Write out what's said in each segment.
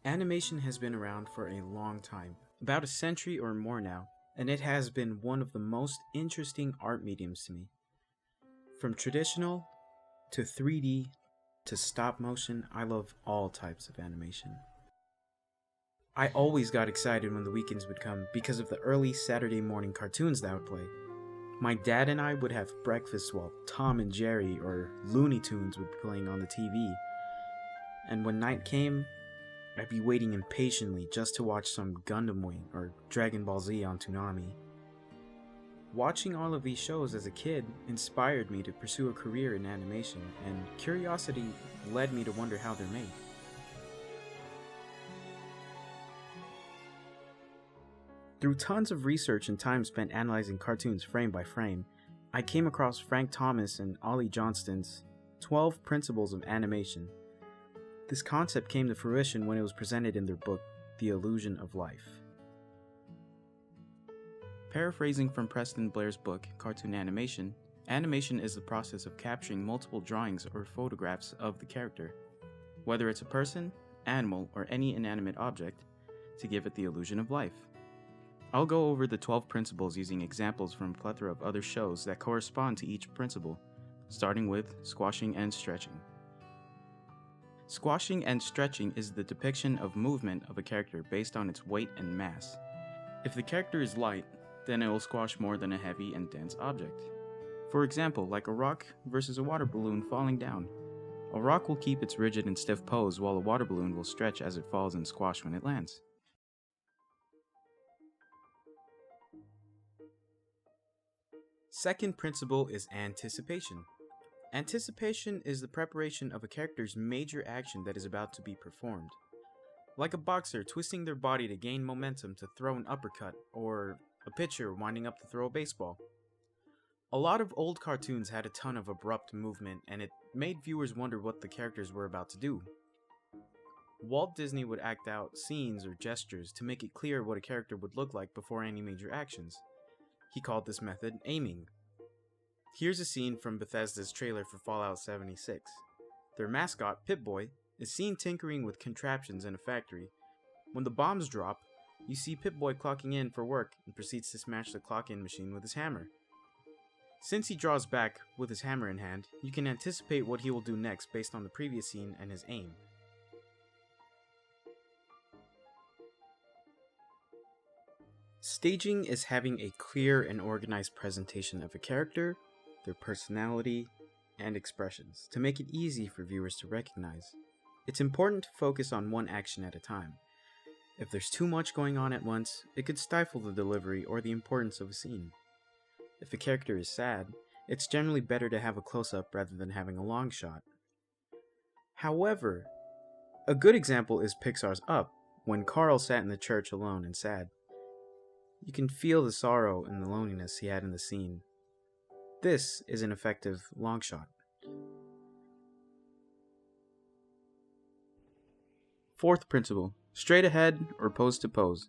Animation has been around for a long time, about a century or more now, and it has been one of the most interesting art mediums to me. From traditional to 3D to stop motion, I love all types of animation. I always got excited when the weekends would come because of the early Saturday morning cartoons that would play. My dad and I would have breakfast while Tom and Jerry or Looney Tunes would be playing on the TV, and when night came, I'd be waiting impatiently just to watch some Gundam Wing or Dragon Ball Z on Toonami. Watching all of these shows as a kid inspired me to pursue a career in animation, and curiosity led me to wonder how they're made. Through tons of research and time spent analyzing cartoons frame by frame, I came across Frank Thomas and Ollie Johnston's 12 Principles of Animation. This concept came to fruition when it was presented in their book, The Illusion of Life. Paraphrasing from Preston Blair's book, Cartoon Animation, animation is the process of capturing multiple drawings or photographs of the character, whether it's a person, animal, or any inanimate object, to give it the illusion of life. I'll go over the 12 principles using examples from a plethora of other shows that correspond to each principle, starting with squashing and stretching. Squashing and stretching is the depiction of movement of a character based on its weight and mass. If the character is light, then it will squash more than a heavy and dense object. For example, like a rock versus a water balloon falling down. A rock will keep its rigid and stiff pose while a water balloon will stretch as it falls and squash when it lands. Second principle is anticipation. Anticipation is the preparation of a character's major action that is about to be performed. Like a boxer twisting their body to gain momentum to throw an uppercut, or a pitcher winding up to throw a baseball. A lot of old cartoons had a ton of abrupt movement, and it made viewers wonder what the characters were about to do. Walt Disney would act out scenes or gestures to make it clear what a character would look like before any major actions. He called this method aiming. Here's a scene from Bethesda's trailer for Fallout 76. Their mascot, Pip-Boy, is seen tinkering with contraptions in a factory. When the bombs drop, you see Pip-Boy clocking in for work and proceeds to smash the clock-in machine with his hammer. Since he draws back with his hammer in hand, you can anticipate what he will do next based on the previous scene and his aim. Staging is having a clear and organized presentation of a character, their personality, and expressions to make it easy for viewers to recognize. It's important to focus on one action at a time. If there's too much going on at once, it could stifle the delivery or the importance of a scene. If a character is sad, it's generally better to have a close-up rather than having a long shot. However, a good example is Pixar's Up, when Carl sat in the church alone and sad. You can feel the sorrow and the loneliness he had in the scene. This is an effective long shot. Fourth principle, straight ahead or pose to pose.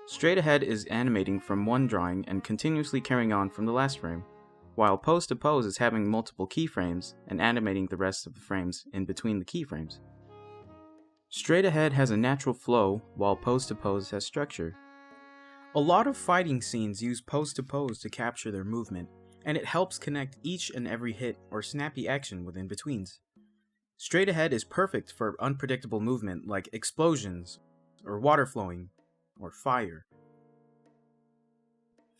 Straight ahead is animating from one drawing and continuously carrying on from the last frame, while pose to pose is having multiple keyframes and animating the rest of the frames in between the keyframes. Straight ahead has a natural flow, while pose to pose has structure. A lot of fighting scenes use pose to pose to capture their movement, and it helps connect each and every hit or snappy action with in-betweens. Straight ahead is perfect for unpredictable movement like explosions, or water flowing, or fire.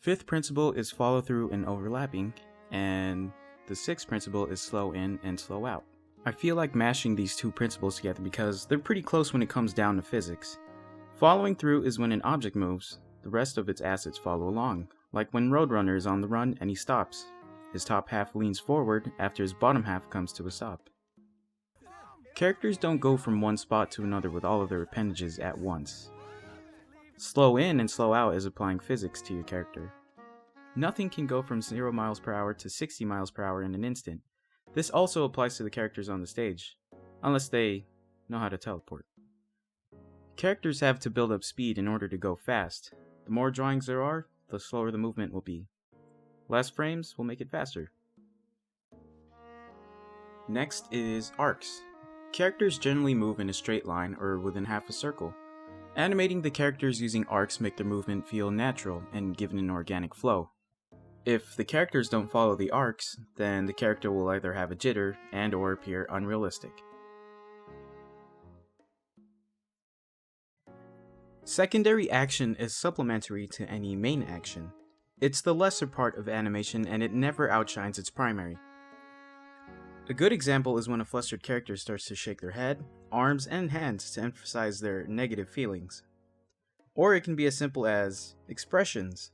Fifth principle is follow through and overlapping, and the sixth principle is slow in and slow out. I feel like mashing these two principles together because they're pretty close when it comes down to physics. Following through is when an object moves, the rest of its assets follow along, like when Roadrunner is on the run and he stops. His top half leans forward after his bottom half comes to a stop. Characters don't go from one spot to another with all of their appendages at once. Slow in and slow out is applying physics to your character. Nothing can go from 0 miles per hour to 60 miles per hour in an instant. This also applies to the characters on the stage, unless they know how to teleport. Characters have to build up speed in order to go fast. The more drawings there are, the slower the movement will be. Less frames will make it faster. Next is arcs. Characters generally move in a straight line or within half a circle. Animating the characters using arcs make their movement feel natural and give it an organic flow. If the characters don't follow the arcs, then the character will either have a jitter and or appear unrealistic. Secondary action is supplementary to any main action. It's the lesser part of animation and it never outshines its primary. A good example is when a flustered character starts to shake their head, arms, and hands to emphasize their negative feelings. Or it can be as simple as expressions.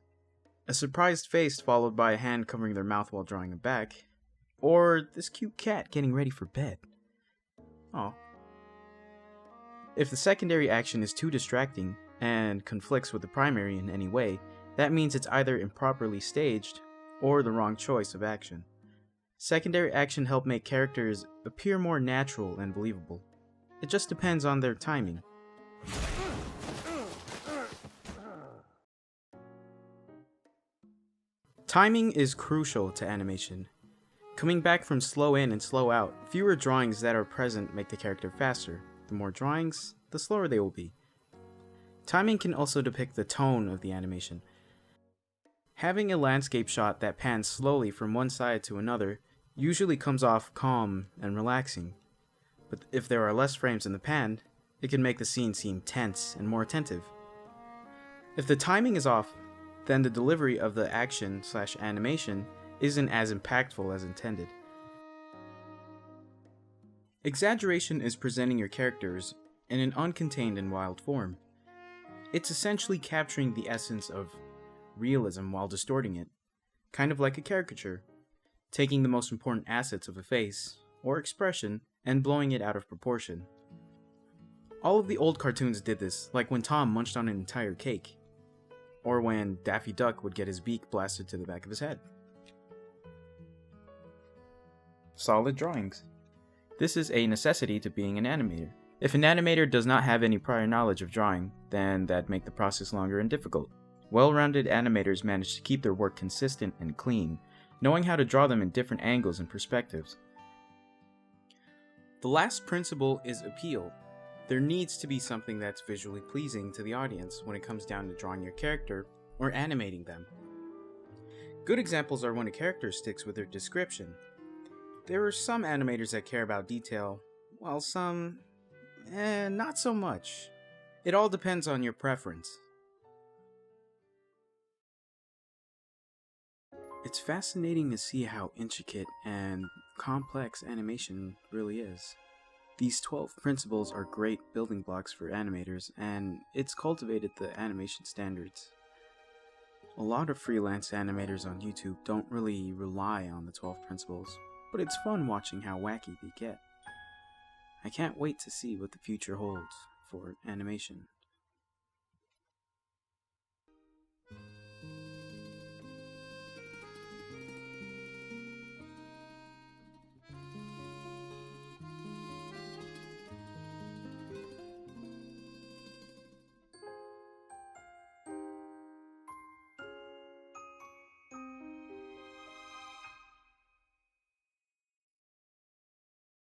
A surprised face followed by a hand covering their mouth while drawing it back. Or this cute cat getting ready for bed. Aw. If the secondary action is too distracting and conflicts with the primary in any way, that means it's either improperly staged or the wrong choice of action. Secondary action help make characters appear more natural and believable. It just depends on their timing. Timing is crucial to animation. Coming back from slow in and slow out, fewer drawings that are present make the character faster. The more drawings, the slower they will be. Timing can also depict the tone of the animation. Having a landscape shot that pans slowly from one side to another usually comes off calm and relaxing, but if there are less frames in the pan, it can make the scene seem tense and more attentive. If the timing is off, then the delivery of the action/animation isn't as impactful as intended. Exaggeration is presenting your characters in an uncontained and wild form. It's essentially capturing the essence of realism while distorting it, kind of like a caricature, taking the most important assets of a face or expression and blowing it out of proportion. All of the old cartoons did this, like when Tom munched on an entire cake, or when Daffy Duck would get his beak blasted to the back of his head. Solid drawings. This is a necessity to being an animator. If an animator does not have any prior knowledge of drawing, then that'd make the process longer and difficult. Well-rounded animators manage to keep their work consistent and clean, knowing how to draw them in different angles and perspectives. The last principle is appeal. There needs to be something that's visually pleasing to the audience when it comes down to drawing your character or animating them. Good examples are when a character sticks with their description. There are some animators that care about detail, while some, not so much. It all depends on your preference. It's fascinating to see how intricate and complex animation really is. These 12 principles are great building blocks for animators, and it's cultivated the animation standards. A lot of freelance animators on YouTube don't really rely on the 12 principles, but it's fun watching how wacky they get. I can't wait to see what the future holds for animation.